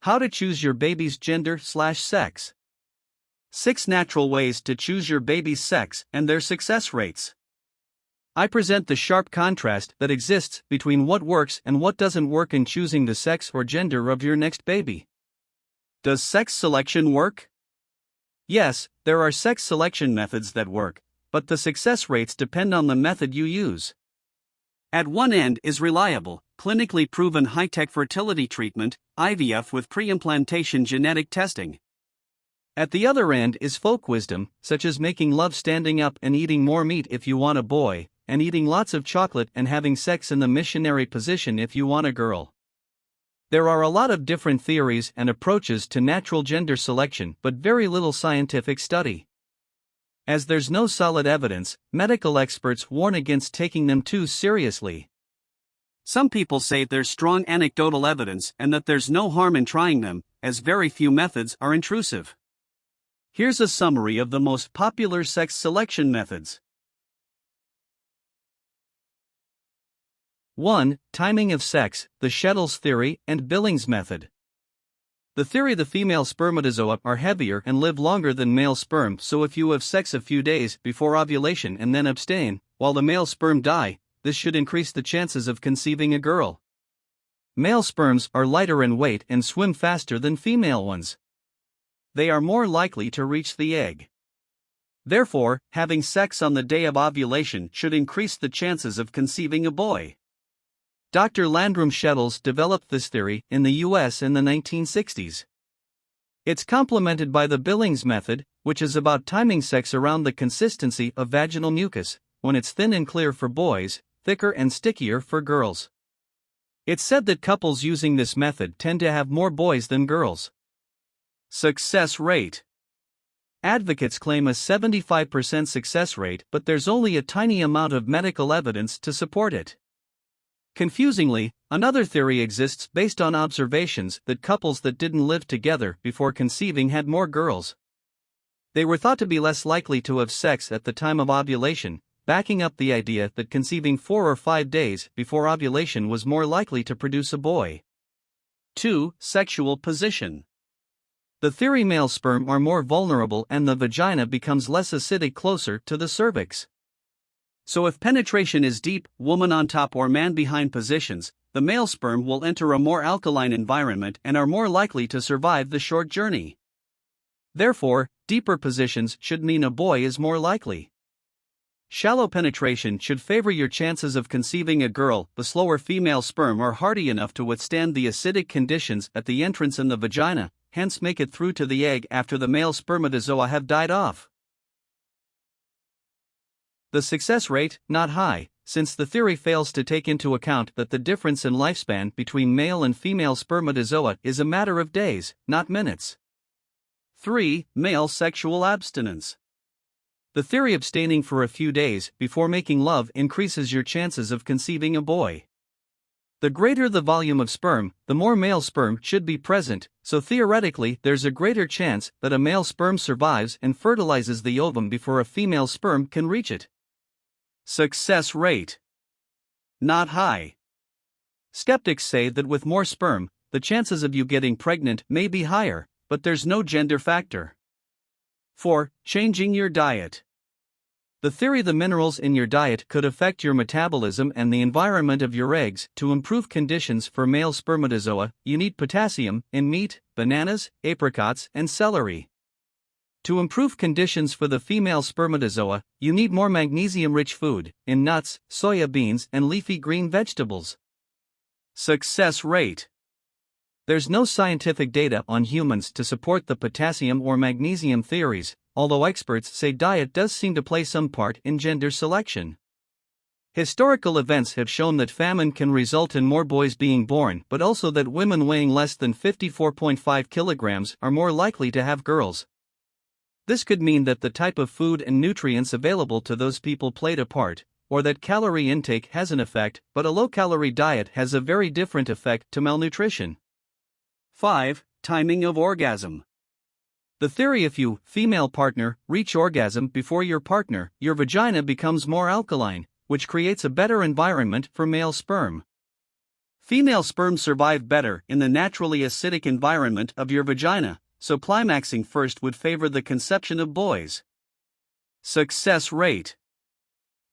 How to choose your baby's gender/sex. 6 natural ways to choose your baby's sex and their success rates. I present the sharp contrast that exists between what works and what doesn't work in choosing the sex or gender of your next baby. Does sex selection work? Yes, there are sex selection methods that work, but the success rates depend on the method you use. At one end is reliable, clinically proven high-tech fertility treatment, IVF with pre-implantation genetic testing. At the other end is folk wisdom, such as making love standing up and eating more meat if you want a boy, and eating lots of chocolate and having sex in the missionary position if you want a girl. There are a lot of different theories and approaches to natural gender selection, but very little scientific study. As there's no solid evidence, medical experts warn against taking them too seriously. Some people say there's strong anecdotal evidence and that there's no harm in trying them, as very few methods are intrusive. Here's a summary of the most popular sex selection methods. 1. Timing of sex, the Shettles theory and Billings method. The theory: the female spermatozoa are heavier and live longer than male sperm, so if you have sex a few days before ovulation and then abstain, while the male sperm die, this should increase the chances of conceiving a girl. Male sperms are lighter in weight and swim faster than female ones. They are more likely to reach the egg. Therefore, having sex on the day of ovulation should increase the chances of conceiving a boy. Dr. Landrum Shettles developed this theory in the US in the 1960s. It's complemented by the Billings method, which is about timing sex around the consistency of vaginal mucus, when it's thin and clear for boys, thicker and stickier for girls. It's said that couples using this method tend to have more boys than girls. Success rate. Advocates claim a 75% success rate, but there's only a tiny amount of medical evidence to support it. Confusingly, another theory exists based on observations that couples that didn't live together before conceiving had more girls. They were thought to be less likely to have sex at the time of ovulation, backing up the idea that conceiving 4 or 5 days before ovulation was more likely to produce a boy. 2. Sexual position. The theory: male sperm are more vulnerable and the vagina becomes less acidic closer to the cervix. So if penetration is deep, woman on top or man behind positions, the male sperm will enter a more alkaline environment and are more likely to survive the short journey. Therefore, deeper positions should mean a boy is more likely. Shallow penetration should favor your chances of conceiving a girl. The slower female sperm are hardy enough to withstand the acidic conditions at the entrance in the vagina, hence make it through to the egg after the male spermatozoa have died off. The success rate, not high, since the theory fails to take into account that the difference in lifespan between male and female spermatozoa is a matter of days, not minutes. 3. Male sexual abstinence. The theory: abstaining for a few days before making love increases your chances of conceiving a boy. The greater the volume of sperm, the more male sperm should be present, so theoretically there's a greater chance that a male sperm survives and fertilizes the ovum before a female sperm can reach it. Success rate. Not high. Skeptics say that with more sperm, the chances of you getting pregnant may be higher, but there's no gender factor. 4. Changing your diet. The theory: the minerals in your diet could affect your metabolism and the environment of your eggs. To improve conditions for male spermatozoa, you need potassium in meat, bananas, apricots, and celery. To improve conditions for the female spermatozoa, you need more magnesium-rich food in nuts, soya beans, and leafy green vegetables. Success rate. There's no scientific data on humans to support the potassium or magnesium theories, although experts say diet does seem to play some part in gender selection. Historical events have shown that famine can result in more boys being born, but also that women weighing less than 54.5 kilograms are more likely to have girls. This could mean that the type of food and nutrients available to those people played a part, or that calorie intake has an effect, but a low-calorie diet has a very different effect to malnutrition. 5. Timing of orgasm. The theory: if you, female partner, reach orgasm before your partner, your vagina becomes more alkaline, which creates a better environment for male sperm. Female sperm survive better in the naturally acidic environment of your vagina, so climaxing first would favor the conception of boys. Success rate: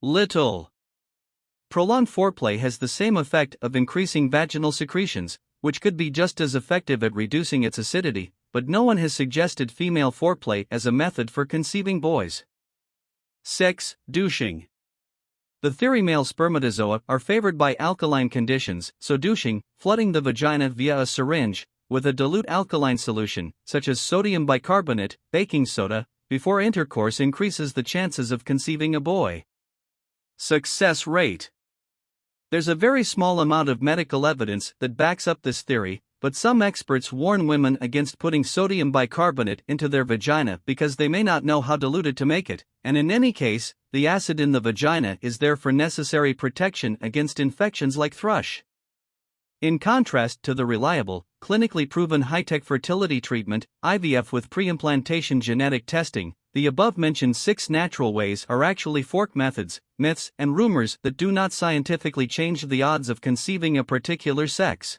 little. Prolonged foreplay has the same effect of increasing vaginal secretions, which could be just as effective at reducing its acidity, but no one has suggested female foreplay as a method for conceiving boys. 6. Douching. The theory male spermatozoa are favored by alkaline conditions, so douching, flooding the vagina via a syringe, with a dilute alkaline solution, such as sodium bicarbonate, baking soda, before intercourse increases the chances of conceiving a boy. Success rate: there's a very small amount of medical evidence that backs up this theory, but some experts warn women against putting sodium bicarbonate into their vagina because they may not know how diluted to make it, and in any case, the acid in the vagina is there for necessary protection against infections like thrush. In contrast to the reliable, clinically proven high-tech fertility treatment, IVF with pre-implantation genetic testing, the above-mentioned 6 natural ways are actually fork methods, myths, and rumors that do not scientifically change the odds of conceiving a particular sex.